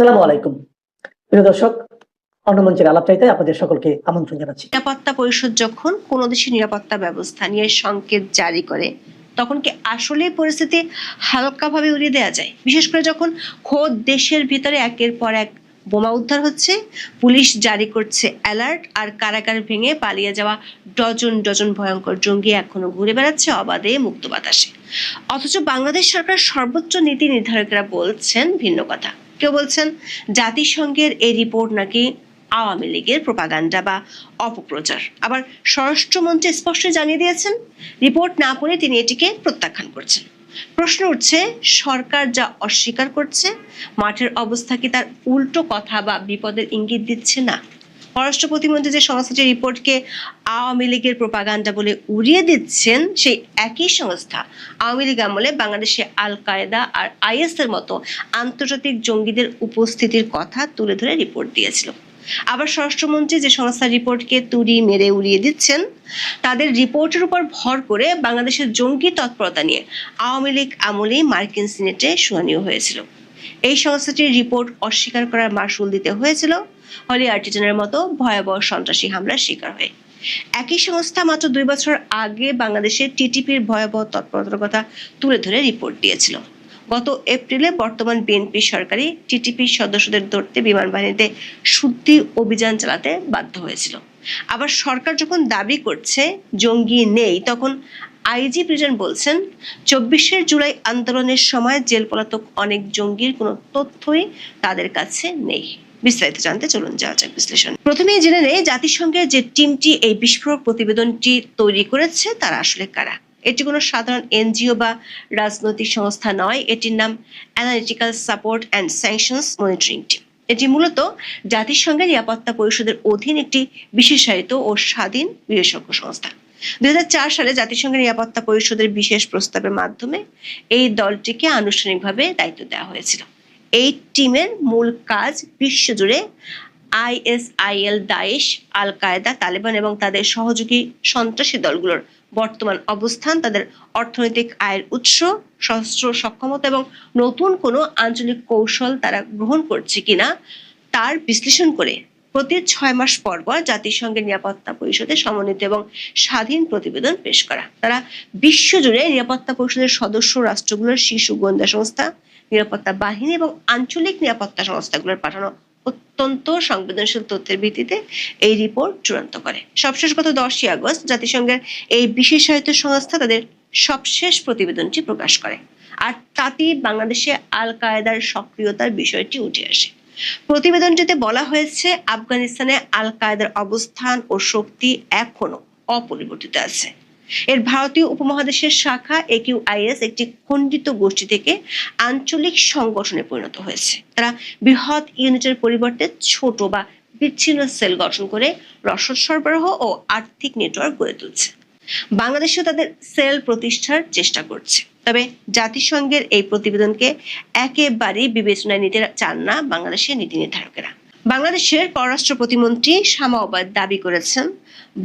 আসসালামু আলাইকুম। প্রিয় দর্শক, অন্যমঞ্চের আলাপচারিতে আপনাদের সকলকে আমন্ত্রণ জানাচ্ছি। নিরাপত্তা পরিষদ যখন কোনো দেশের নিরাপত্তা ব্যবস্থা নিয়ে সংকেত জারি করে তখন কি আসলে পরিস্থিতি হালকাভাবে উড়িয়ে দেওয়া যায়? বিশেষ করে যখন খোদ দেশের ভিতরে একের পর এক বোমা উদ্ধার হচ্ছে, পুলিশ জারি করছে অ্যালার্ট, আর কারাগার ভেঙে পালিয়ে যাওয়া ডজন ডজন ভয়ঙ্কর জঙ্গি এখনো ঘুরে বেড়াচ্ছে অবাধে মুক্ত বাতাসে। অথচ বাংলাদেশ সরকার সর্বোচ্চ নীতি নির্ধারকরা বলছেন ভিন্ন কথা। কেউ বলছেন জাতিসংঘের এই রিপোর্ট নাকি আওয়ামী লীগের প্রোপাগান্ডা বা অপপ্রচার। আবার স্বরাষ্ট্রমন্ত্রী স্পষ্ট জানিয়ে দিয়েছেন রিপোর্ট না পড়ে তিনি এটিকে প্রত্যাখ্যান করছেন। প্রশ্ন উঠছে, সরকার যা অস্বীকার করছে মাঠের অবস্থা কি তার উল্টো কথা বা বিপদের ইঙ্গিত দিচ্ছে না? পররাষ্ট্র প্রতিমন্ত্রী যে সংস্থাটি রিপোর্টকে আওয়ামী লীগের প্রোপাগান্ডা বলে উড়িয়ে দিচ্ছেন, সেই একই সংস্থা আওয়ামী লীগ আমলে বাংলাদেশে আল কায়েদা আর আইএস এর মতো আন্তর্জাতিক জঙ্গিদের উপস্থিতির কথা তুলে ধরে রিপোর্ট দিয়েছিল। আবার স্বরাষ্ট্রমন্ত্রী যে সংস্থার রিপোর্টকে তুড়ি মেরে উড়িয়ে দিচ্ছেন, তাদের রিপোর্টের উপর ভর করে বাংলাদেশের জঙ্গি তৎপরতা নিয়ে আওয়ামী লীগ আমলেই মার্কিন সিনেটে শুনানিও হয়েছিল। এই সংস্থাটির রিপোর্ট অস্বীকার করার মাশুল দিতে হয়েছিল হলি আর্টিজানের মতো ভয়াবহ সন্ত্রাসী হামলার শিকার হয়ে। একই সংস্থা মাত্র 2 বছর আগে বাংলাদেশের টিটিপির ভয়াবহ তৎপরতার কথা তুলে ধরে রিপোর্ট দিয়েছিল। গত এপ্রিলে বর্তমান বিএনপি সরকারই টিটিপির সদস্যদের ধরতে বিমান বাহিনীতে শুদ্ধি অভিযান চালাতে বাধ্য হয়েছিল। আবার সরকার যখন দাবি করছে জঙ্গি নেই, তখন আইজি প্রিজন বলছেন 24 জুলাই আন্দোলনের সময় জেল পলাতক অনেক জঙ্গির কোনো তথ্যই তাদের কাছে নেই। বিস্তারিত জানতে চলুন যাওয়া যাক বিশ্লেষণ। প্রথমেই জেনে নেই জাতিসংঘের যে টিমটি এই বিস্ফোরক প্রতিবেদনটি তৈরি করেছে তারা আসলে কারা। এটি কোনো সাধারণ এনজিও বা রাজনৈতিক সংস্থা নয়, এটির নাম analytical support and sanctions monitoring team. এটি মূলত জাতিসংঘের নিরাপত্তা পরিষদের অধীন একটি বিশেষায়িত ও স্বাধীন বিশেষজ্ঞ সংস্থা। 2004 সালে জাতিসংঘের নিরাপত্তা পরিষদের বিশেষ প্রস্তাবের মাধ্যমে এই দলটিকে আনুষ্ঠানিকভাবে দায়িত্ব দেওয়া হয়েছিল। এই টিমের মূল কাজ বিশ্বজুড়ে আইএসআইএল, দায়েশ, আল কায়েদা, তালেবান এবং তাদের সহযোগী সন্ত্রাসী দলগুলোর বর্তমান অবস্থান, তাদের অর্থনৈতিক আয়ের উৎস, সশস্ত্র সক্ষমতা এবং নতুন কোনো আঞ্চলিক কৌশল তারা গ্রহণ করছে কিনা তার বিশ্লেষণ করে প্রতি 6 মাস পর পর জাতিসংঘের নিরাপত্তা পরিষদে সমন্বিত এবং স্বাধীন প্রতিবেদন পেশ করা। তারা বিশ্বজুড়ে নিরাপত্তা পরিষদের সদস্য রাষ্ট্রগুলোর শীর্ষ গোয়েন্দা সংস্থা, নিরাপত্তা বাহিনী এবং আঞ্চলিক নিরাপত্তা সংস্থাগুলোর পাঠানো অত্যন্ত সংবেদনশীল তথ্যের ভিত্তিতে এই রিপোর্ট চূড়ান্ত করে। সবশেষ গত 10 আগস্ট জাতিসংঘের এই বিশেষায়িত সংস্থা তাদের সবশেষ প্রতিবেদনটি প্রকাশ করে, আর তাতেই বাংলাদেশে আল কায়েদার সক্রিয়তার বিষয়টি উঠে আসে। প্রতিবেদনটিতে বলা হয়েছে আফগানিস্তানে আল কায়েদার অবস্থান ও শক্তি এখনো অপরিবর্তিত আছে। এর ভারতীয় উপমহাদেশের শাখা AQIS একটি খণ্ডিত গোষ্ঠী থেকে আঞ্চলিক সংগঠনে পরিণত হয়েছে। তারা বৃহৎ ইউনিটের পরিবর্তে ছোট বা বিচ্ছিন্ন সেল গঠন করে রসদ সরবরাহ ও আর্থিক নেটওয়ার্ক গড়ে তুলছে। বাংলাদেশেও তাদের সেল প্রতিষ্ঠার চেষ্টা করছে। তবে জাতিসংঘের এই প্রতিবেদনকে একেবারেই বিবেচনায় নিতে চান না বাংলাদেশের নীতি নির্ধারকেরা। বাংলাদেশের পররাষ্ট্র প্রতিমন্ত্রী শামা ওবায়দ দাবি করেছেন,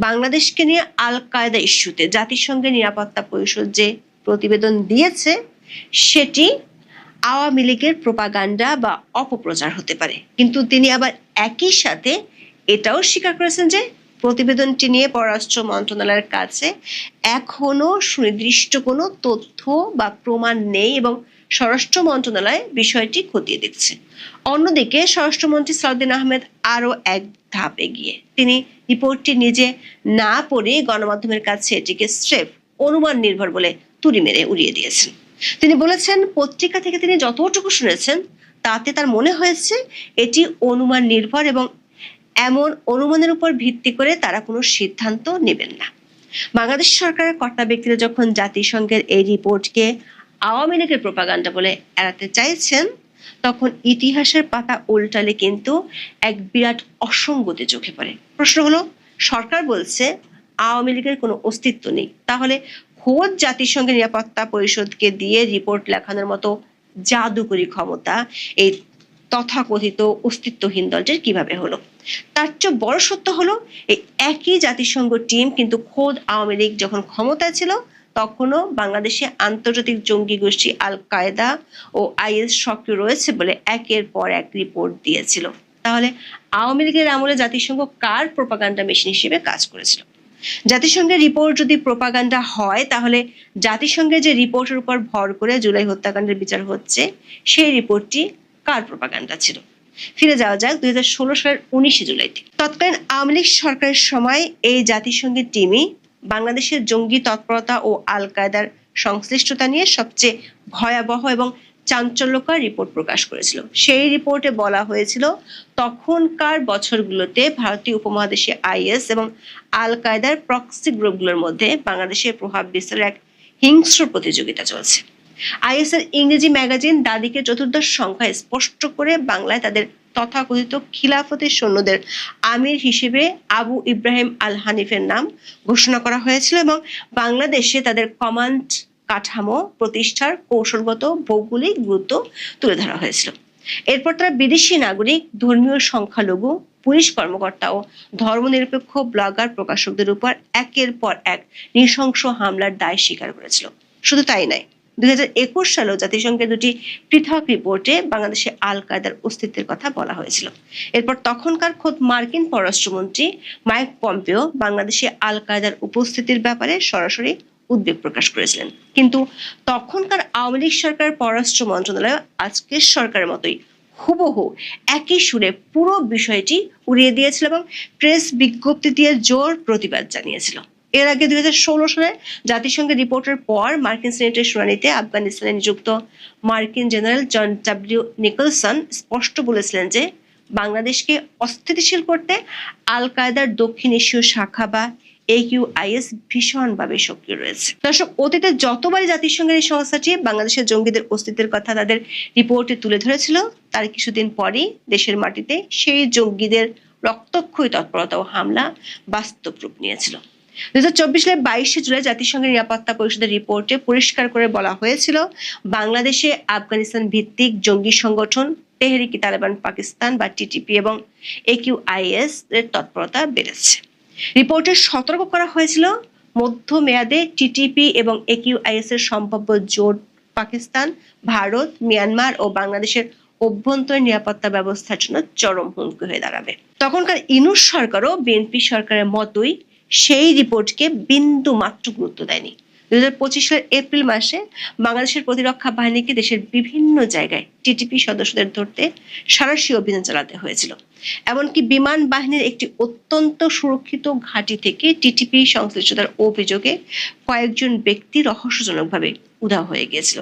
বাংলাদেশকে নিয়ে আল কায়েদা ইস্যুতে জাতিসংঘের নিরাপত্তা পরিষদ যে প্রতিবেদন দিয়েছে সেটি আওয়ামী লীগের প্রোপাগান্ডা বা অপপ্রচার হতে পারে। কিন্তু তিনি আবার একই সাথে এটাও স্বীকার করেছেন যে প্রতিবেদনটি নিয়ে পররাষ্ট্র মন্ত্রণালয়ের কাছে এখনো সুনির্দিষ্ট কোনো তথ্য বা প্রমাণ নেই এবং স্বরাষ্ট্র মন্ত্রণালয় বিষয়টি খতিয়ে দেখছে। অন্যদিকে স্বরাষ্ট্রমন্ত্রী সালাউদ্দিন আহমেদ আরো এক ধাপ এগিয়ে তিনি রিপোর্টটি নিজে না পড়ে গণমাধ্যমের কাছে এটিকে স্রেফ অনুমান নির্ভর বলে তুড়ি মেরে উড়িয়ে দিয়েছেন। তিনি বলেছেন, পত্রিকা থেকে তিনি যতটুকু শুনেছেন তাতে তার মনে হয়েছে এটি অনুমান নির্ভর এবং এমন অনুমানের উপর ভিত্তি করে তারা কোনো সিদ্ধান্ত নেবেন না। বাংলাদেশ সরকারের কর্তা ব্যক্তিরা যখন জাতিসংঘের এই রিপোর্টকে আওয়ামী লীগের প্রোপাগান্ডা বলে এড়াতে চাইছেন, তখন ইতিহাসের পাতা উল্টালে কিন্তু এক বিরাট অসঙ্গতি চোখে পড়ে। প্রশ্ন হলো, সরকার বলছে আওয়ামী লীগের কোনো অস্তিত্ব নেই, তাহলে খোদ জাতিসংঘের নিরাপত্তা পরিষদকে দিয়ে রিপোর্ট লেখানোর মতো জাদুকরী ক্ষমতা এই তথাকথিত অস্তিত্বহীন দলটির কিভাবে হলো? তার চেয়ে বড় সত্য হলো, এই একই জাতিসংঘ টিম কিন্তু খোদ আওয়ামী লীগ যখন ক্ষমতায় ছিল তখনও বাংলাদেশে আন্তর্জাতিক জঙ্গি গোষ্ঠী আল কায়েদা ও আইএস সক্রিয় রয়েছে বলে একের পর এক রিপোর্ট দিয়েছিল। তাহলে আওয়ামী লীগের আমলে জাতিসংঘ কার প্রোপাগান্ডা মেশিন হিসেবে কাজ করেছিল? জাতিসংঘের রিপোর্ট যদি প্রোপাগান্ডা হয়, তাহলে জাতিসংঘের যে রিপোর্টের উপর ভর করে জুলাই হত্যাকাণ্ডের বিচার হচ্ছে, সেই রিপোর্টটি কার প্রোপাগান্ডা ছিল? ফিরে যাওয়া যাক 2016 সালের 19 জুলাইতে। তৎকালীন আওয়ামী লীগ সরকারের সময় এই জাতিসংঘের টিমই বাংলাদেশের জঙ্গি তৎপরতা ও আল কায়েদার সংশ্লিষ্টতা নিয়ে সবচেয়ে ভয়াবহ এবং চাঞ্চল্যকর রিপোর্ট প্রকাশ করেছিল। সেই রিপোর্টে বলা হয়েছিল, তখনকার বছরগুলোতে ভারতীয় উপমহাদেশে আইএস এবং আল কায়েদার প্রক্সি গ্রুপগুলোর মধ্যে বাংলাদেশের প্রভাব বিস্তারের এক হিংস্র প্রতিযোগিতা চলছে। আইএস এর ইংরেজি ম্যাগাজিন দাদিকে চতুর্দশ সংখ্যায় স্পষ্ট করে বাংলায় তাদের তথাকথিত খিলাফতের সৈন্যদের আমির হিসেবে আবু ইব্রাহিম আল হানিফের নাম ঘোষণা করা হয়েছিল এবং বাংলাদেশে তাদের কমান্ড কাঠামো প্রতিষ্ঠার কৌশলগত ভৌগোলিক গুরুত্ব তুলে ধরা হয়েছিল। এরপর তারা বিদেশি নাগরিক, ধর্মীয় সংখ্যালঘু, পুলিশ কর্মকর্তা ও ধর্মনিরপেক্ষ ব্লগার প্রকাশকদের উপর একের পর এক নৃশংস হামলার দায় স্বীকার করেছিল। শুধু তাই নয়, 2021 সালেও জাতিসংঘের দুটি পৃথক রিপোর্টে বাংলাদেশে আল কায়েদার অস্তিত্বের কথা বলা হয়েছিল। এরপর তখনকার খোদ মার্কিন পররাষ্ট্রমন্ত্রী মাইক পম্পেও বাংলাদেশে আল কায়েদার উপস্থিতির ব্যাপারে সরাসরি উদ্বেগ প্রকাশ করেছিলেন। কিন্তু তখনকার আওয়ামী লীগ সরকারের পররাষ্ট্র মন্ত্রণালয় আজকের সরকারের মতোই হুবহু একই সুরে পুরো বিষয়টি উড়িয়ে দিয়েছিল এবং প্রেস বিজ্ঞপ্তি দিয়ে জোর প্রতিবাদ জানিয়েছিল। এর আগে 2016 সালে জাতিসংঘের রিপোর্টের পর মার্কিন সিনেটের শুনানিতে আফগানিস্তানে নিযুক্ত মার্কিন জেনারেল জন ডাব্লিউ নিকলসন স্পষ্ট বলেছিলেন যে বাংলাদেশকে অস্থিতিশীল করতে আল কায়েদার দক্ষিণ এশীয় শাখা বা AQIS ভীষণভাবে সক্রিয় রয়েছে। দর্শক, অতীতে যতবারই জাতিসংঘের এই সংস্থাটি বাংলাদেশের জঙ্গিদের অস্তিত্বের কথা তাদের রিপোর্টে তুলে ধরেছিল, তার কিছুদিন পরই দেশের মাটিতে সেই জঙ্গিদের রক্তক্ষয়ী তৎপরতা ও হামলা বাস্তব রূপ নিয়েছিল। 2024 সালের 22 জুলাই জাতিসংঘের নিরাপত্তা পরিষদের রিপোর্টে পরিষ্কার করে বলা হয়েছিল, বাংলাদেশে আফগানিস্তান ভিত্তিক জঙ্গি সংগঠন তেহরিকি তালেবান পাকিস্তান বা TTP এবং AQIS এর তৎপরতা বেড়েছে। রিপোর্টে সতর্ক করা হয়েছিল, মধ্যমেয়াদে TTP এবং AQIS এর সম্ভাব্য জোট পাকিস্তান, ভারত, মিয়ানমার ও বাংলাদেশের অভ্যন্তরীণ নিরাপত্তা ব্যবস্থার জন্য চরম হুমকি হয়ে দাঁড়াবে। তখনকার ইনুস সরকারও বিএনপি সরকারের মতোই সেই রিপোর্টকে বিন্দু মাত্র গুরুত্ব দেয়নি। 2025 সালের এপ্রিল মাসে বাংলাদেশের প্রতিরক্ষা বাহিনীকে দেশের বিভিন্ন জায়গায় TTP সদস্যদের ধরতে সাঁড়াশি অভিযান চালাতে হয়েছিল। এমনকি বিমান বাহিনীর একটি অত্যন্ত সুরক্ষিত ঘাঁটি থেকে TTP সংশ্লিষ্টতার অভিযোগে কয়েকজন ব্যক্তি রহস্যজনকভাবে উধাও হয়ে গিয়েছিল।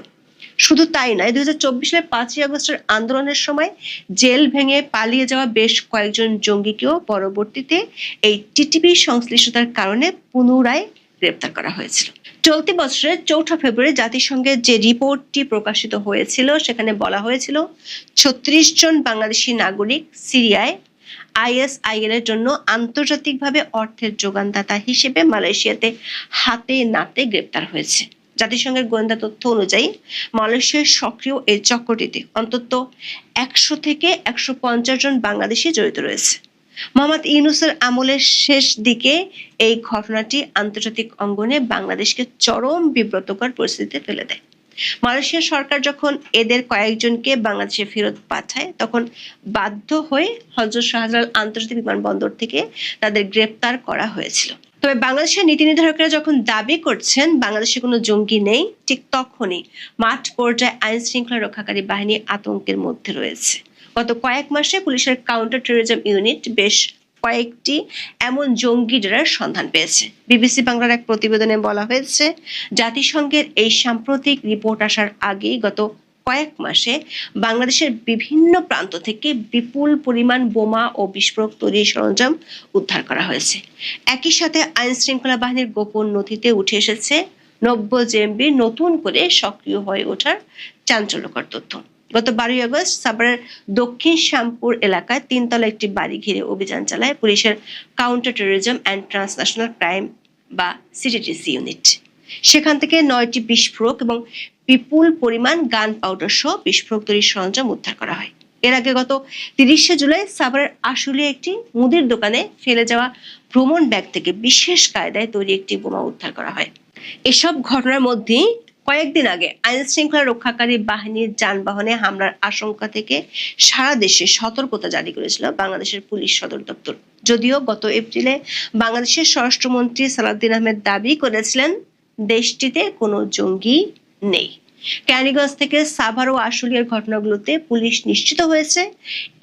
শুধু তাই নয়, 2024 সালের 5ই আগস্টের আন্দোলনের সময় জেল ভেঙে পালিয়ে যাওয়া বেশ কয়েকজন জঙ্গিকেও পরবর্তীতে এই TTP সংশ্লিষ্টতার কারণে পুনরায় গ্রেপ্তার করা হয়েছিল। চলতি বছরের 4 ফেব্রুয়ারি জাতিসংঘের যে রিপোর্টটি প্রকাশিত হয়েছিল, সেখানে বলা হয়েছিল 36 জন বাংলাদেশি নাগরিক সিরিয়ায় ISIL এর জন্য আন্তর্জাতিকভাবে অর্থের যোগানদাতা হিসেবে মালয়েশিয়াতে হাতে নাতে গ্রেপ্তার হয়েছে। জাতিসংঘের গোয়েন্দা তথ্য অনুযায়ী মালয়েশিয়ার সক্রিয় এই চক্রটিতে অন্তত 100 থেকে 150 জন বাংলাদেশি জড়িত রয়েছে। মোহাম্মদ ইউনূসের আমলের শেষ দিকে এই ঘটনাটি আন্তর্জাতিক অঙ্গনে বাংলাদেশকে চরম বিব্রতকর পরিস্থিতিতে ফেলে দেয়। মালয়েশিয়া সরকার যখন এদের কয়েকজনকে বাংলাদেশে ফেরত পাঠায়, তখন বাধ্য হয়ে হযরত শাহজালাল আন্তর্জাতিক বিমানবন্দর থেকে তাদের গ্রেপ্তার করা হয়েছিল। তবে বাংলাদেশের নীতি নির্ধারকরা যখন দাবি করছেন বাংলাদেশে কোনো জঙ্গি নেই, ঠিক তখনই মাঠ পর্যায়ে আইন শৃঙ্খলা রক্ষাকারী বাহিনী আতঙ্কের মধ্যে রয়েছে। গত কয়েক মাসে পুলিশের কাউন্টার টেরোরিজম ইউনিট বেশ কয়েকটি এমন জঙ্গি ডেরার সন্ধান পেয়েছে। বিবিসি বাংলার এক প্রতিবেদনে বলা হয়েছে, জাতিসংঘের এই সাম্প্রতিক রিপোর্ট আসার আগেই গত কয়েক মাসে বাংলাদেশের বিভিন্ন প্রান্ত থেকে বিপুল পরিমাণ বোমা ও বিস্ফোরক তৈরির সরঞ্জাম উদ্ধার করা হয়েছে। একই সাথে আইন শৃঙ্খলা বাহিনীর গোপন নথিতে উঠে এসেছে 90 জেএমবি নতুন করে সক্রিয় হয়ে ওঠার চাঞ্চল্যকর তথ্য। গত 12 আগস্ট সাভারের দক্ষিণ শ্যামপুর এলাকায় 3 তলা একটি বাড়ি ঘিরে অভিযান চালায় পুলিশের counter terrorism and transnational crime বা CTTC ইউনিট। সেখান থেকে 9টি বিস্ফোরক এবং বিপুল পরিমাণ গান পাউডার সহ বিস্ফোরক তৈরির সরঞ্জাম উদ্ধার করা হয়। এর আগে গত 30 জুলাই সাভারের আশুলিয়া একটি মুদির দোকানে ফেলে যাওয়া ভ্রমণ ব্যাগ থেকে বিশেষ কায়দায় তৈরি একটি বোমা উদ্ধার করা হয়। এসব ঘটনার মধ্যে কয়েকদিন আগে আইন শৃঙ্খলা রক্ষাকারী বাহিনীর যানবাহনে হামলার আশঙ্কা থেকে সারা দেশে সতর্কতা জারি করেছিল বাংলাদেশের পুলিশ সদর দপ্তর। যদিও গত এপ্রিলে বাংলাদেশের স্বরাষ্ট্রমন্ত্রী সালাউদ্দিন আহমেদ দাবি করেছিলেন দেশটিতে কোনো জঙ্গি নেই। ক্যানিগঞ্জ থেকে সাভার ও আশুলিয়ার ঘটনাগুলোতে পুলিশ নিশ্চিত হয়েছে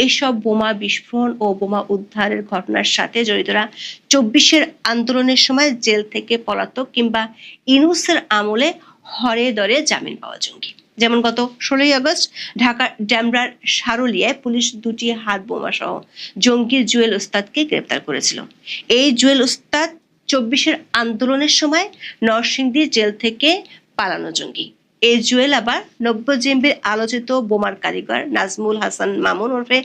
এসব বোমা বিস্ফোরণ ও বোমা উদ্ধারের ঘটনার সাথে জড়িতরা 24-এর আন্দোলনের সময় জেল থেকে পলাতক কিংবা ইউনূসের আমলে হরে দরে জামিন পাওয়া জঙ্গি। যেমন গত 16 আগস্ট ঢাকার ডেমরার সারুলিয়ায় পুলিশ 2টি হাত বোমা সহ জঙ্গি জুয়েল ওস্তাদকে গ্রেপ্তার করেছিল। এই জুয়েল ওস্তাদ 24-এর আন্দোলনের সময় নরসিংদী জেল থেকে পালানো জঙ্গি। এই জুয়েল আবার নব্যজেম্বির আলোচিত বোমার কারিগর নাজমুল হাসান মামুন ওরফে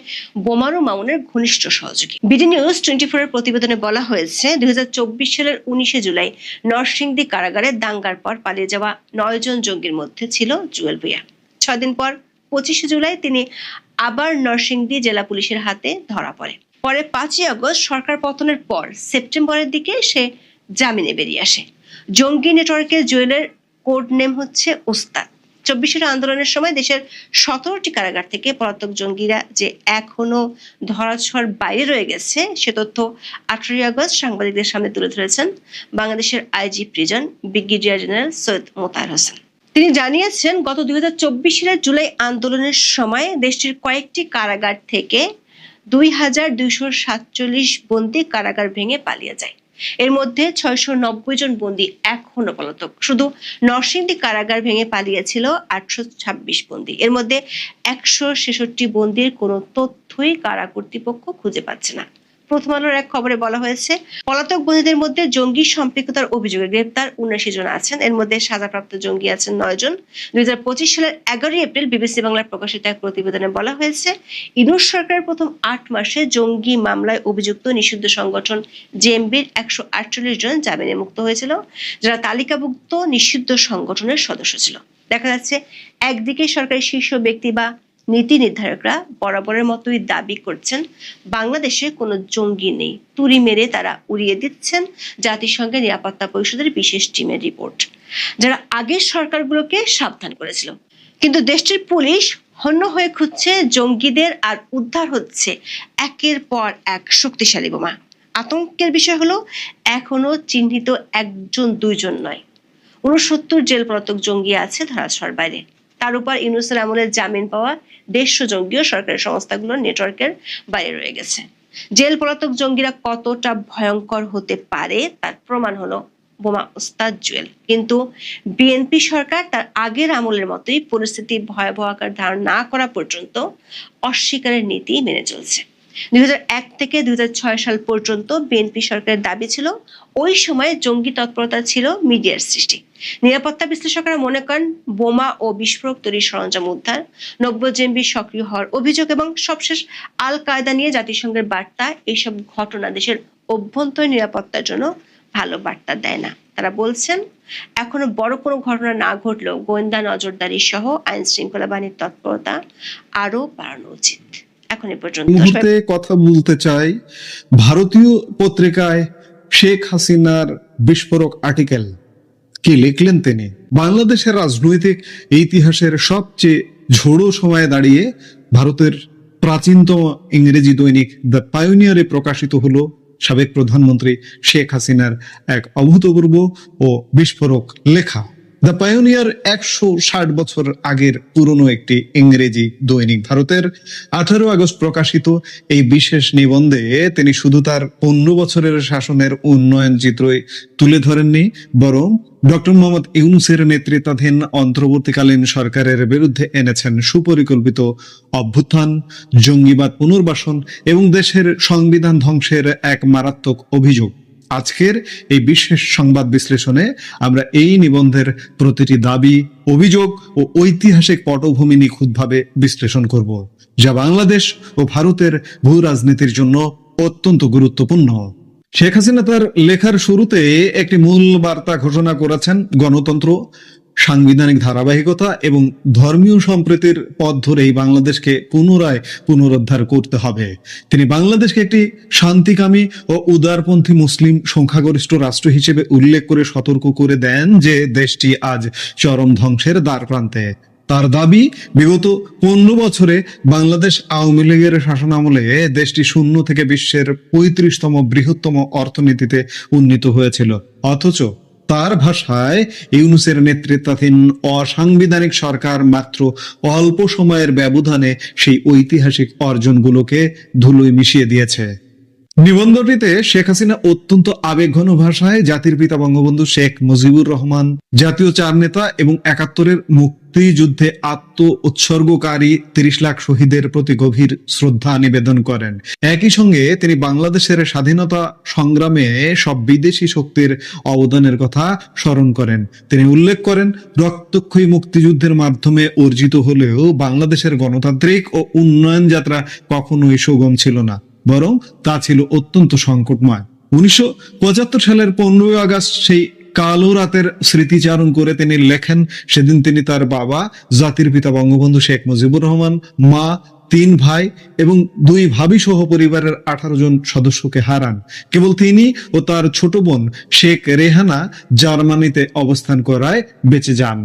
বোমারু মামুনের ঘনিষ্ঠ সহযোগী। বিডি নিউজ 24 এর প্রতিবেদনে বলা হয়েছে 2024 সালের 19 জুলাই নরসিংদী কারাগারে দাঙ্গার পর পালিয়ে যাওয়া 9 জন জঙ্গির মধ্যে ছিল জুয়েল ভূঁইয়া। 6 দিন পর 25 জুলাই তিনি আবার নরসিংদী জেলা পুলিশের হাতে ধরা পড়ে। পরে 5 আগস্ট সরকার পতনের পর সেপ্টেম্বরের দিকে সে জামিনে বেরিয়ে আসে। জঙ্গি নেটওয়ার্কের জুয়েলের কোড নেম হচ্ছে ওস্তাদ। 24-এর আন্দোলনের সময় দেশের 17টি কারাগার থেকে পলাতক জঙ্গিরা যে এখনো ধরাছোঁয়ার বাইরে রয়ে গেছে সে তথ্য 18 আগস্ট সাংবাদিকদের সামনে তুলে ধরেছেন বাংলাদেশের IG prison brigadier general Syed Motahar Hossain. তিনি জানিয়েছেন গত 2024 সালের জুলাই আন্দোলনের সময় দেশটির কয়েকটি কারাগার থেকে 2247 বন্দী কারাগার ভেঙে পালিয়ে যায়। এর মধ্যে 690 জন বন্দী এখনো পলাতক। শুধু নরসিংদী কারাগার ভেঙে পালিয়েছিল 826 বন্দী। এর মধ্যে 166 বন্দীর কোনো তথ্যই কারা কর্তৃপক্ষ খুঁজে পাচ্ছে না। প্রথম আলোর এক খবরে বলা হয়েছে পলাতক বন্দীদের মধ্যে জঙ্গি সম্পৃক্ততার অভিযোগে গ্রেপ্তার 79 জন আছেন। এর মধ্যে সাজাপ্রাপ্ত জঙ্গি আছেন 9 জন। 2025 সালের 11 এপ্রিল বিবিসি বাংলার প্রকাশিত এক প্রতিবেদনে বলা হয়েছে ইউনূস সরকারের প্রথম 8 মাসে জঙ্গি মামলায় অভিযুক্ত নিষিদ্ধ সংগঠন জেএমবির 148 জন জামিনে মুক্ত হয়েছিল, যারা তালিকাভুক্ত নিষিদ্ধ সংগঠনের সদস্য ছিল। দেখা যাচ্ছে একদিকে সরকারি শীর্ষ ব্যক্তি বা নীতি নির্ধারকরা বরাবরের মতোই দাবি করছেন বাংলাদেশে কোনো জঙ্গি নেই। তুড়ি মেরে তারা উড়িয়ে দিচ্ছেন জাতিসংঘের নিরাপত্তা পরিষদের বিশেষ টিমের রিপোর্ট, যারা আগের সরকারগুলোকে সাবধান করেছিল। কিন্তু দেশটির পুলিশ হন্য হয়ে খুঁজছে জঙ্গিদের আর উদ্ধার হচ্ছে একের পর এক শক্তিশালী বোমা। আতঙ্কের বিষয় হলো এখনো চিহ্নিত 1-2 জন নয়, 69 জেল পলাতক জঙ্গি আছে ধরাছোঁয়ার বাইরে। তার উপর ইউনূসের আমলে জামিন পাওয়া 150 জঙ্গিও সরকারি সংস্থাগুলোর নেটওয়ার্কের বাইরে রয়ে গেছে। জেল পলাতক জঙ্গিরা কতটা ভয়ঙ্কর হতে পারে তার প্রমাণ হলো বোমা ওস্তাদ জুয়েল। কিন্তু বিএনপি সরকার তার আগের আমলের মতোই পরিস্থিতি ভয়াবহ আকার ধারণ না করা পর্যন্ত অস্বীকারের নীতি মেনে চলছে। 2001 থেকে 2006 সাল পর্যন্ত বিএনপি সরকারের দাবি ছিল ওই সময় জঙ্গি তৎপরতা ছিল মিডিয়ার সৃষ্টি। নিরাপত্তা বিশ্লেষকরা মনে করেন বোমা ও বিস্ফোরক তৈরির সরঞ্জাম উদ্ধার, নব্যজেম্বি সক্রিয় হওয়ার অভিযোগ এবং সবশেষ আল কায়দা নিয়ে জাতিসংঘের বার্তা, এইসব ঘটনা দেশের অভ্যন্তরীণ নিরাপত্তার জন্য ভালো বার্তা দেয় না। তারা বলছেন এখনো বড় কোনো ঘটনা না ঘটলেও গোয়েন্দা নজরদারি সহ আইন শৃঙ্খলা বাহিনীর তৎপরতা আরো বাড়ানো উচিত। এখন এ পর্যন্ত মুহূর্তে কথা বলতে চাই ভারতীয় পত্রিকায় শেখ হাসিনার বিস্ফোরক আর্টিকেল কি লিখলেন তিনি। বাংলাদেশের রাজনৈতিক ইতিহাসের সবচেয়ে ঝোড়ো সময়ে দাঁড়িয়ে ভারতের প্রাচীনতম ইংরেজি দৈনিক দ্য পায়োনিয়ারে প্রকাশিত হলো সাবেক প্রধানমন্ত্রী শেখ হাসিনার এক অভূতপূর্ব ও বিস্ফোরক লেখা। দ্য পায়োনিয়ার 160 বছর আগের পুরনো একটি ইংরেজি দৈনিক। ভারতের 18 আগস্ট প্রকাশিত এই বিশেষ নিবন্ধে তিনি শুধু তার 15 বছরের শাসনের উন্নয়ন চিত্রই তুলে ধরেননি, বরং ডক্টর মোহাম্মদ ইউনূসের নেতৃত্বাধীন অন্তর্বর্তীকালীন সরকারের বিরুদ্ধে এনেছেন সুপরিকল্পিত অভ্যুত্থান, জঙ্গিবাদ পুনর্বাসন এবং দেশের সংবিধান ধ্বংসের এক মারাত্মক অভিযোগ। আজকের এই বিশেষ সংবাদ বিশ্লেষণে আমরা এই নিবন্ধের প্রতিটি দাবি, অভিযোগ ও ঐতিহাসিক পটভূমি নিখুঁতভাবে বিশ্লেষণ করব, যা বাংলাদেশ ও ভারতের ভূ রাজনীতির জন্য অত্যন্ত গুরুত্বপূর্ণ। শেখ হাসিনা তার লেখার শুরুতে একটি মূল বার্তা ঘোষণা করেছেন, গণতন্ত্র, সাংবিধানিক ধারাবাহিকতা এবং ধর্মীয় সম্প্রীতির পথ ধরেই বাংলাদেশকে পুনরায় পুনরুদ্ধার করতে হবে। তিনি বাংলাদেশকে একটি শান্তিকামী ও উদারপন্থী মুসলিম সংখ্যাগরিষ্ঠ রাষ্ট্র হিসেবে উল্লেখ করে সতর্ক করে দেন যে দেশটি আজ চরম ধ্বংসের দ্বারপ্রান্তে। তার দাবি, বিগত 15 বছরে বাংলাদেশ আওয়ামী লীগের শাসনামলে দেশটি শূন্য থেকে বিশ্বের 35তম বৃহত্তম অর্থনীতিতে উন্নীত হয়েছিল, অথচ তার ভাষায় ইউনূসের নেতৃত্বাধীন অসাংবিধানিক সরকার মাত্র অল্প সময়ের ব্যবধানে সেই ঐতিহাসিক অর্জনগুলোকে ধুলোয় মিশিয়ে দিয়েছে। নিবন্ধটিতে শেখ হাসিনা অত্যন্ত আবেগঘন ভাষায় জাতির পিতা বঙ্গবন্ধু শেখ মুজিবুর রহমান, জাতীয় চার নেতা এবং 71-এর মুক্তিযুদ্ধে আত্ম উৎসর্গকারী 30 লাখ শহীদের প্রতি গভীর শ্রদ্ধা নিবেদন করেন। একই সঙ্গে তিনি বাংলাদেশের স্বাধীনতা সংগ্রামে সব বিদেশি শক্তির অবদানের কথা স্মরণ করেন। তিনি উল্লেখ করেন, রক্তক্ষয়ী মুক্তিযুদ্ধের মাধ্যমে অর্জিত হলেও বাংলাদেশের গণতান্ত্রিক ও উন্নয়ন যাত্রা কখনোই সুগম ছিল না, বরং তা ছিল অত্যন্ত সংকটময়। 1975 সালের 15 আগস্ট সেই কালো রাতের স্মৃতিচারণ করে তিনি লেখেন, সেদিন তিনি তার বাবা জাতির পিতা বঙ্গবন্ধু শেখ মুজিবুর রহমান, মা, 3 ভাই এবং 2 ভাবি সহ পরিবারের 18 জন সদস্যকে হারান। কেবল তিনি ও তার ছোট বোন শেখ রেহানা জার্মানিতে অবস্থান করায় বেঁচে যান।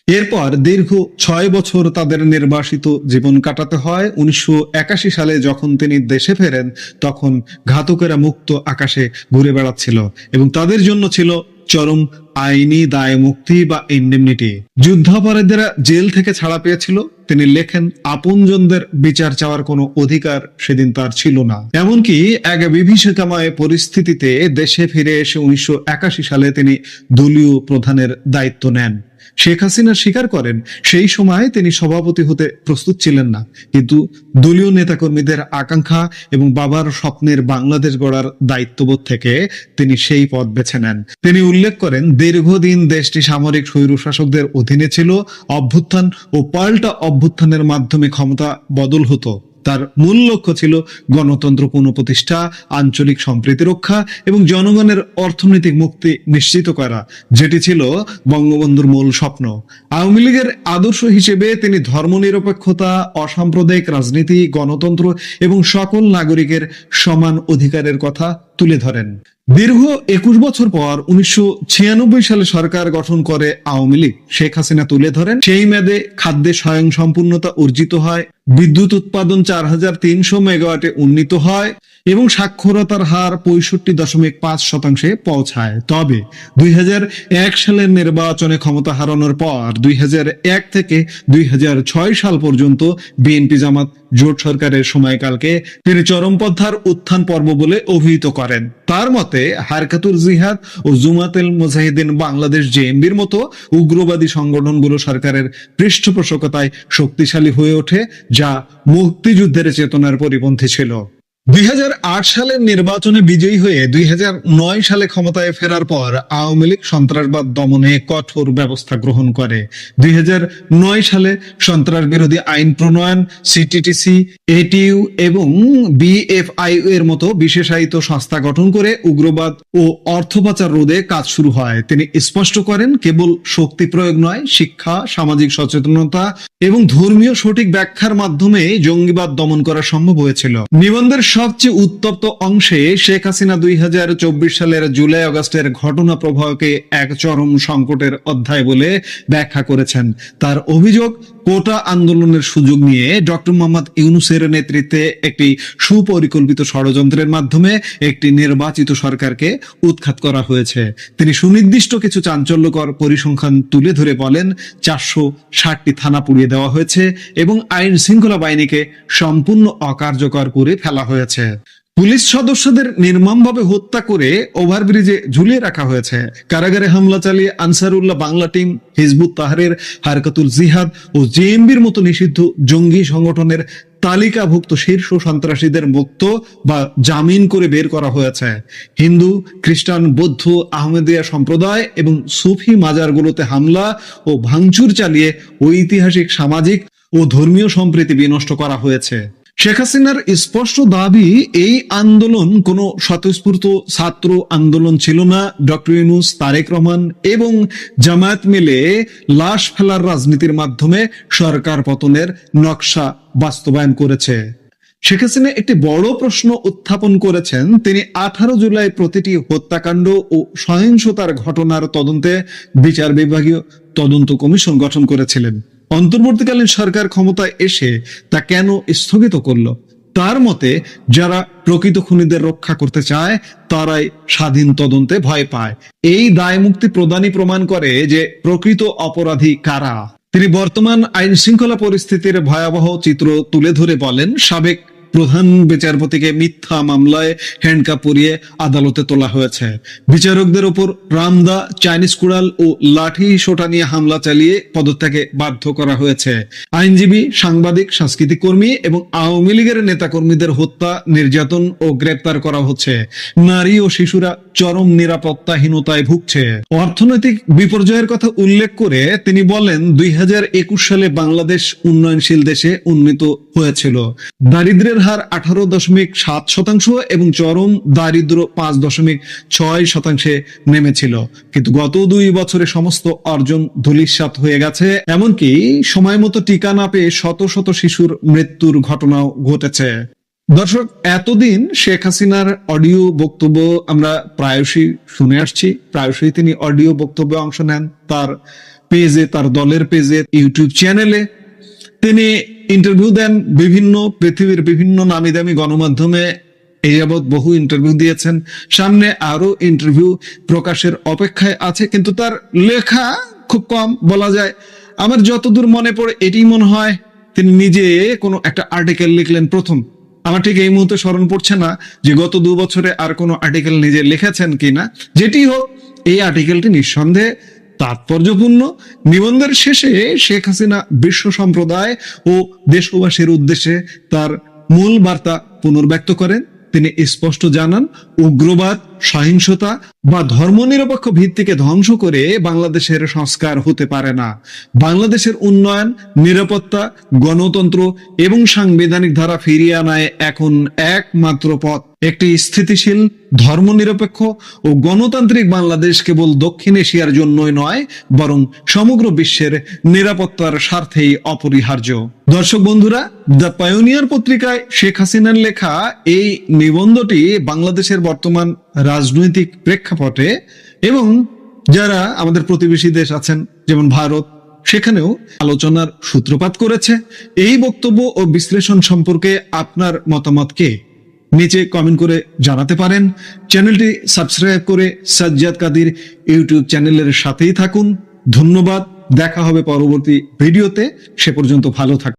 এরপর দীর্ঘ 6 বছর তাদের নির্বাসিত জীবন কাটাতে হয়। 1981 সালে যখন তিনি দেশে ফেরেন, তখন ঘাতকেরা মুক্ত আকাশে ঘুরে বেড়াচ্ছিল এবং তাদের জন্য ছিল চরম আইনি দায় মুক্তি বা ইন্ডেমনিটি। যুদ্ধাপরাধীরা জেল থেকে ছাড়া পেয়েছিল। তিনি লেখেন, আপনজনদের বিচার চাওয়ার কোনো অধিকার সেদিন তার ছিল না। এমনকি এক বিভীষিকাময় পরিস্থিতিতে দেশে ফিরে এসে 1981 সালে তিনি দলীয় প্রধানের দায়িত্ব নেন। শেখ হাসিনা স্বীকার করেন, সেই সময় তিনি সভাপতি হতে প্রস্তুত ছিলেন না, কিন্তু দলীয় নেতাকর্মীদের আকাঙ্ক্ষা এবং বাবার স্বপ্নের বাংলাদেশ গড়ার দায়িত্ববোধ থেকে তিনি সেই পথ বেছে নেন। তিনি উল্লেখ করেন, দীর্ঘদিন দেশটি সামরিক স্বৈরশাসকদের অধীনে ছিল। অভ্যুত্থান ও পাল্টা অভ্যুত্থানের মাধ্যমে ক্ষমতা বদল হতো। তার মূল লক্ষ্য ছিল গণতন্ত্র পুনঃপ্রতিষ্ঠা, আঞ্চলিক সম্প্রীতি রক্ষা এবং জনগণের অর্থনৈতিক মুক্তি নিশ্চিত করা, যেটি ছিল বঙ্গবন্ধুর মূল স্বপ্ন। আওয়ামী লীগের আদর্শ হিসেবে তিনি ধর্মনিরপেক্ষতা, অসাম্প্রদায়িক রাজনীতি, গণতন্ত্র এবং সকল নাগরিকের সমান অধিকারের কথা তুলে ধরেন। দীর্ঘ 21 বছর পর 1996 সালে সরকার গঠন করে আওয়ামী লীগ। শেখ হাসিনা তুলে ধরেন, সেই মেয়াদে খাদ্যে স্বয়ংসম্পূর্ণতা অর্জিত হয়, বিদ্যুৎ উৎপাদন 4300 মেগাওয়াটে উন্নীত হয় এবং সাক্ষরতার হার 65.5% পৌঁছায়। তবে 2001 সালের নির্বাচনে ক্ষমতা হারানোর পর 2001 থেকে 2006 সাল পর্যন্ত বিএনপি জামাত জোট সরকারের সময়কালকে তিনি চরমপন্থার উত্থান পর্ব বলে অভিহিত করেন। তার মতে, হারকাতুল জিহাদ ও জুমাতুল মুজাহিদিন বাংলাদেশ জেএমবির মতো উগ্রবাদী সংগঠনগুলো সরকারের পৃষ্ঠপোষকতায় শক্তিশালী হয়ে ওঠে, যা মুক্তিযুদ্ধের চেতনার পরিপন্থী ছিল। 2008 সালের নির্বাচনে বিজয়ী হয়ে 2009 সালে ক্ষমতায় ফেরার পর আওয়ামী লীগ সন্ত্রাসবাদ দমনে কঠোর ব্যবস্থা গ্রহণ করে। 2009 সালে সন্ত্রাস বিরোধী আইন প্রণয়ন, সিটিটিসি, এটিইউ এবং বিএফআইইউ এর মতো বিশেষায়িত সংস্থা গঠন করে উগ্রবাদ ও অর্থ পাচার রোধে কাজ শুরু হয়। তিনি স্পষ্ট করেন, কেবল শক্তি প্রয়োগ নয়, শিক্ষা, সামাজিক সচেতনতা এবং ধর্মীয় সঠিক ব্যাখ্যার মাধ্যমে জঙ্গিবাদ দমন করা সম্ভব হয়েছিল। নিবন্ধের সবচেয়ে উত্তপ্ত অংশে শেখ হাসিনা 2024 সালের জুলাই আগস্টের ঘটনা প্রবাহকে এক চরম সংকটের অধ্যায় বলে ব্যাখ্যা করেছেন। তার অভিযোগ, কোটা আন্দোলনের সুযোগ নিয়ে ডক্টর মোহাম্মদ ইউনূসের নেতৃত্বে একটি সুপরিকল্পিত ষড়যন্ত্রের মাধ্যমে একটি নির্বাচিত সরকারকে উৎখাত করা হয়েছে। তিনি সুনির্দিষ্ট কিছু চাঞ্চল্যকর পরিসংখ্যান তুলে ধরে বলেন, 460টি থানা পুড়িয়ে দেওয়া হয়েছে এবং আইন শৃঙ্খলা বাহিনীকে সম্পূর্ণ অকার্যকর করে ফেলা হয়েছে। পুলিশ সদস্যদের নির্মমভাবে হত্যা করে ওভারব্রিজে ঝুলিয়ে রাখা হয়েছে। কারাগারে হামলা চালিয়ে আনসারুল্লাহ বাংলা টিম, হিজবুত তাহরির, হারকাতুল জিহাদ ও জেএমবির মতো নিষিদ্ধ জঙ্গি সংগঠনের তালিকাভুক্ত শীর্ষ সন্ত্রাসীদের মুক্ত বা জামিন করে বের করা হয়েছে। হিন্দু, খ্রিস্টান, বৌদ্ধ, আহমেদিয়া সম্প্রদায় এবং সুফি মাজারগুলোতে হামলা ও ভাঙচুর চালিয়ে ঐতিহাসিক, সামাজিক ও ধর্মীয় সম্প্রীতি বিনষ্ট করা হয়েছে। শেখ হাসিনার স্পষ্ট দাবি এই আন্দোলন কোনো স্বতঃস্ফূর্ত ছাত্র আন্দোলন ছিল না। ডক্টর ইউনূস, তারেক রহমান এবং জামায়াত মিলে লাশ ফেলার রাজনীতির মাধ্যমে সরকার পতনের নকশা বাস্তবায়ন করেছে। শেখ হাসিনা একটি বড় প্রশ্ন উত্থাপন করেছেন। তিনি 18 জুলাই প্রতিটি হত্যাকাণ্ড ও সহিংসতার ঘটনার তদন্তে বিচার বিভাগীয় তদন্ত কমিশন গঠন করেছিলেন। অন্তর্বর্তীকালীন সরকার ক্ষমতায় এসে তা কেন স্থগিত করলো? তার মতে, যারা প্রকৃত খুনিদের রক্ষা করতে চায় তারাই স্বাধীন তদন্তে ভয় পায়। এই দায় মুক্তি প্রদানই প্রমাণ করে যে প্রকৃত অপরাধী কারা। তিনি বর্তমান আইন শৃঙ্খলা পরিস্থিতির ভয়াবহ চিত্র তুলে ধরে বলেন, সাবেক প্রধান বিচারপতিকে মিথ্যা মামলায় হ্যান্ডকাপ পরিয়ে আদালতে তোলা হয়েছে। বিচারকদের উপর রামদা, চাইনিজ কুড়াল ও লাঠি সোটা নিয়ে হামলা চালিয়ে পদত্যাগে বাধ্য করা হয়েছে। আইনজীবী, সাংবাদিক, সাংস্কৃতিক কর্মী এবং আওয়ামী লীগের নেতাকর্মীদের হত্যা, নির্যাতন ও গ্রেপ্তার করা হচ্ছে। নারী ও শিশুরা চরম নিরাপত্তাহীনতায় ভুগছে। অর্থনৈতিক বিপর্যয়ের কথা উল্লেখ করে তিনি বলেন, 2021 সালে বাংলাদেশ উন্নয়নশীল দেশে উন্নীত হয়েছিল। দারিদ্র্যের হার 18.7% এবং চরম দারিদ্র্য 5.6% নেমেছিল। কিন্তু গত 2 বছরে সমস্ত অর্জন ধূলিসাৎ হয়ে গেছে। এমনকি সময় মতো টিকা না পেয়ে শত শত শিশুর মৃত্যুর ঘটনাও ঘটেছে। দর্শক, এতদিন শেখ হাসিনার অডিও বক্তব্য আমরা প্রায়শই শুনে আসছি। প্রায়শই তিনি অডিও বক্তব্যে অংশ নেন তার পেজে, তার দলের পেজে, ইউটিউব চ্যানেলে। তিনি ইন্টারভিউ দেন পৃথিবীর বিভিন্ন নামি দামি গণমাধ্যমে। এই যাবৎ বহু ইন্টারভিউ দিয়েছেন, সামনে আরো ইন্টারভিউ প্রকাশের অপেক্ষায় আছে। কিন্তু তার লেখা খুব কম, বলা যায় আমার যতদূর মনে পড়ে এটি মনে হয় তিনি নিজে কোনো একটা আর্টিকেল লিখলেন প্রথম। আমার ঠিক এই মুহূর্তে স্মরণ পড়ছে না যে গত 2 বছরে আর কোনো আর্টিকেল নিজে লিখেছেন কিনা। যেটি হোক, এই আর্টিকেলটি নিঃসন্দেহে তাৎপর্যপূর্ণ। নিবন্ধের শেষে শেখ হাসিনা বিশ্ব সম্প্রদায় ও দেশবাসীর উদ্দেশ্যে তার মূল বার্তা পুনর্ব্যক্ত করেন। তিনি স্পষ্ট জানান, উগ্রবাদ, সহিংসতা বা ধর্মনিরপেক্ষ ভিত্তিকে ধ্বংস করে বাংলাদেশের সংস্কার হতে পারে না। বাংলাদেশের উন্নয়ন, নিরাপত্তা, গণতন্ত্র এবং সাংবিধানিক ধারা ফিরিয়ে আনায় এখন একমাত্র পথ একটি স্থিতিশীল, ধর্মনিরপেক্ষ ও গণতান্ত্রিক বাংলাদেশ কেবল দক্ষিণ এশিয়ার জন্যই নয়, বরং সমগ্র বিশ্বের নিরাপত্তার স্বার্থেই অপরিহার্য। দর্শক বন্ধুরা, দ্য পায়োনিয়ার পত্রিকায় শেখ হাসিনার লেখা এই নিবন্ধটি বাংলাদেশের বর্তমান রাজনৈতিক প্রেক্ষাপটে এবং যারা আমাদের প্রতিবেশী দেশ আছেন যেমন ভারত, সেখানেও আলোচনার সূত্রপাত করেছে। এই বক্তব্য ও বিশ্লেষণ সম্পর্কে আপনার মতামতকে নিচে কমেন্ট করে জানাতে পারেন। চ্যানেলটি সাবস্ক্রাইব করে সাজ্জাদ কাদির ইউটিউব চ্যানেলের সাথেই থাকুন। ধন্যবাদ। দেখা হবে পরবর্তী ভিডিওতে। সে পর্যন্ত ভালো থাকুন।